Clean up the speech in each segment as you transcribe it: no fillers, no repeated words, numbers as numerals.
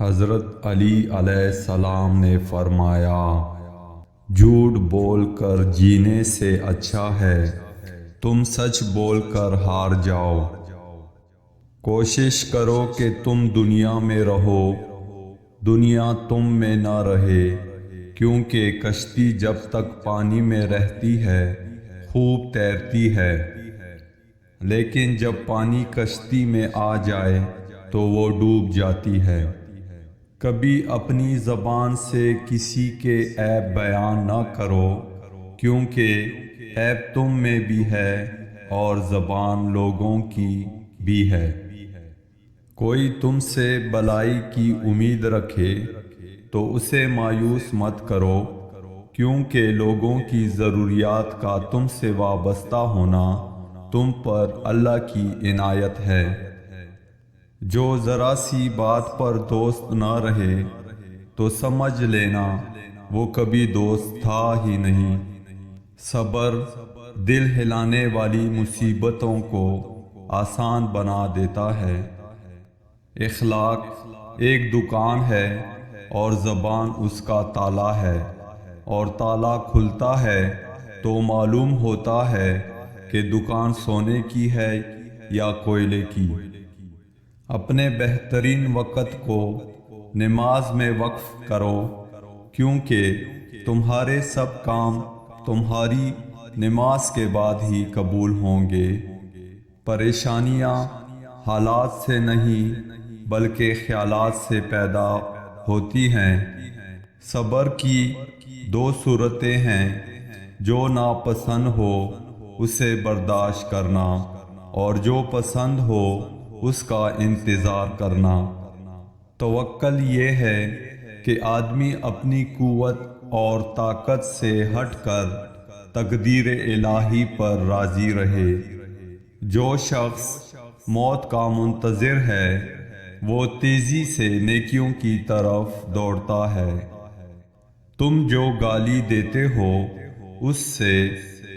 حضرت علی علیہ السلام نے فرمایا، جھوٹ بول کر جینے سے اچھا ہے تم سچ بول کر ہار جاؤ۔ کوشش کرو کہ تم دنیا میں رہو، دنیا تم میں نہ رہے، کیونکہ کشتی جب تک پانی میں رہتی ہے خوب تیرتی ہے، لیکن جب پانی کشتی میں آ جائے تو وہ ڈوب جاتی ہے۔ کبھی اپنی زبان سے کسی کے عیب بیان نہ کرو، کیونکہ عیب تم میں بھی ہے اور زبان لوگوں کی بھی ہے۔ کوئی تم سے بلائی کی امید رکھے تو اسے مایوس مت کرو، کیونکہ لوگوں کی ضروریات کا تم سے وابستہ ہونا تم پر اللہ کی عنایت ہے۔ جو ذرا سی بات پر دوست نہ رہے تو سمجھ لینا وہ کبھی دوست تھا ہی نہیں۔ صبر دل ہلانے والی مصیبتوں کو آسان بنا دیتا ہے۔ اخلاق ایک دکان ہے اور زبان اس کا تالا ہے، اور تالا کھلتا ہے تو معلوم ہوتا ہے کہ دکان سونے کی ہے یا کوئلے کی۔ اپنے بہترین وقت کو نماز میں وقف کرو، کیونکہ تمہارے سب کام تمہاری نماز کے بعد ہی قبول ہوں گے۔ پریشانیاں حالات سے نہیں بلکہ خیالات سے پیدا ہوتی ہیں۔ صبر کی دو صورتیں ہیں، جو ناپسند ہو اسے برداشت کرنا، اور جو پسند ہو اس کا انتظار کرنا۔ توکل یہ ہے کہ آدمی اپنی قوت اور طاقت سے ہٹ کر تقدیر الہی پر راضی رہے۔ جو شخص موت کا منتظر ہے وہ تیزی سے نیکیوں کی طرف دوڑتا ہے۔ تم جو گالی دیتے ہو اس سے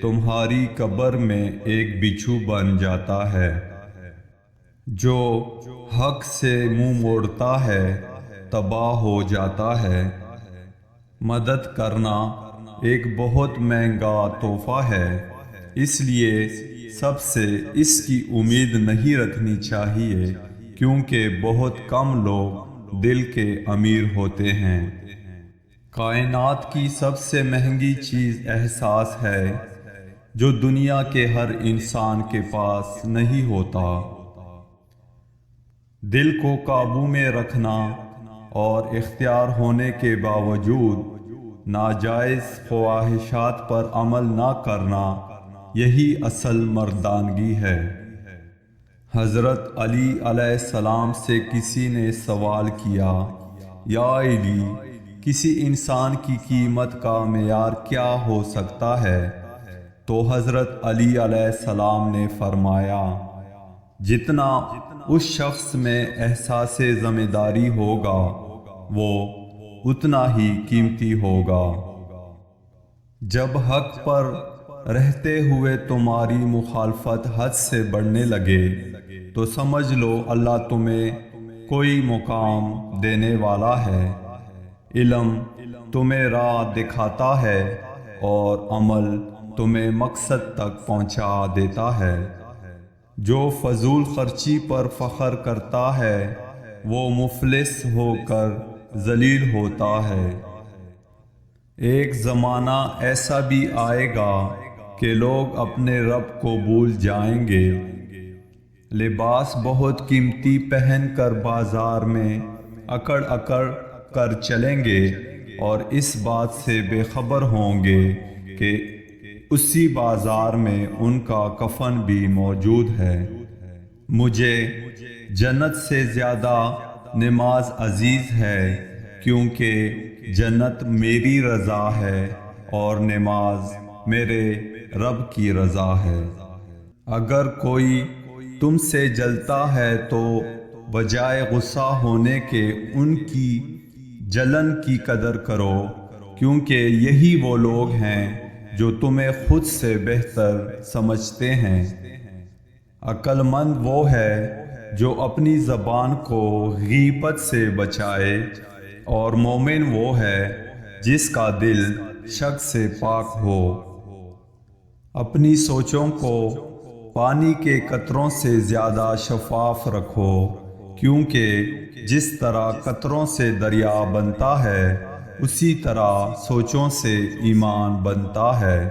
تمہاری قبر میں ایک بچھو بن جاتا ہے۔ جو حق سے منہ موڑتا ہے تباہ ہو جاتا ہے۔ مدد کرنا ایک بہت مہنگا تحفہ ہے، اس لیے سب سے اس کی امید نہیں رکھنی چاہیے، کیونکہ بہت کم لوگ دل کے امیر ہوتے ہیں۔ کائنات کی سب سے مہنگی چیز احساس ہے، جو دنیا کے ہر انسان کے پاس نہیں ہوتا۔ دل کو قابو میں رکھنا اور اختیار ہونے کے باوجود ناجائز خواہشات پر عمل نہ کرنا، یہی اصل مردانگی ہے۔ حضرت علی علیہ السلام سے کسی نے سوال کیا، یا علی، کسی انسان کی قیمت کا معیار کیا ہو سکتا ہے؟ تو حضرت علی علیہ السلام نے فرمایا، جتنا اس شخص میں احساس ذمہ داری ہوگا وہ اتنا ہی قیمتی ہوگا۔ جب حق پر رہتے ہوئے تمہاری مخالفت حد سے بڑھنے لگے تو سمجھ لو اللہ تمہیں کوئی مقام دینے والا ہے۔ علم تمہیں راہ دکھاتا ہے اور عمل تمہیں مقصد تک پہنچا دیتا ہے۔ جو فضول خرچی پر فخر کرتا ہے وہ مفلس ہو کر ذلیل ہوتا ہے۔ ایک زمانہ ایسا بھی آئے گا کہ لوگ اپنے رب کو بھول جائیں گے۔ لباس بہت قیمتی پہن کر بازار میں اکڑ اکڑ کر چلیں گے اور اس بات سے بے خبر ہوں گے کہ اسی بازار میں ان کا کفن بھی موجود ہے۔ مجھے جنت سے زیادہ نماز عزیز ہے، کیونکہ جنت میری رضا ہے اور نماز میرے رب کی رضا ہے۔ اگر کوئی تم سے جلتا ہے تو بجائے غصہ ہونے کے ان کی جلن کی قدر کرو، کیونکہ یہی وہ لوگ ہیں جو تمہیں خود سے بہتر سمجھتے ہیں۔ عقل مند وہ ہے جو اپنی زبان کو غیبت سے بچائے، اور مومن وہ ہے جس کا دل شک سے پاک ہو۔ اپنی سوچوں کو پانی کے قطروں سے زیادہ شفاف رکھو، کیونکہ جس طرح قطروں سے دریا بنتا ہے اسی طرح سوچوں سے ایمان بنتا ہے۔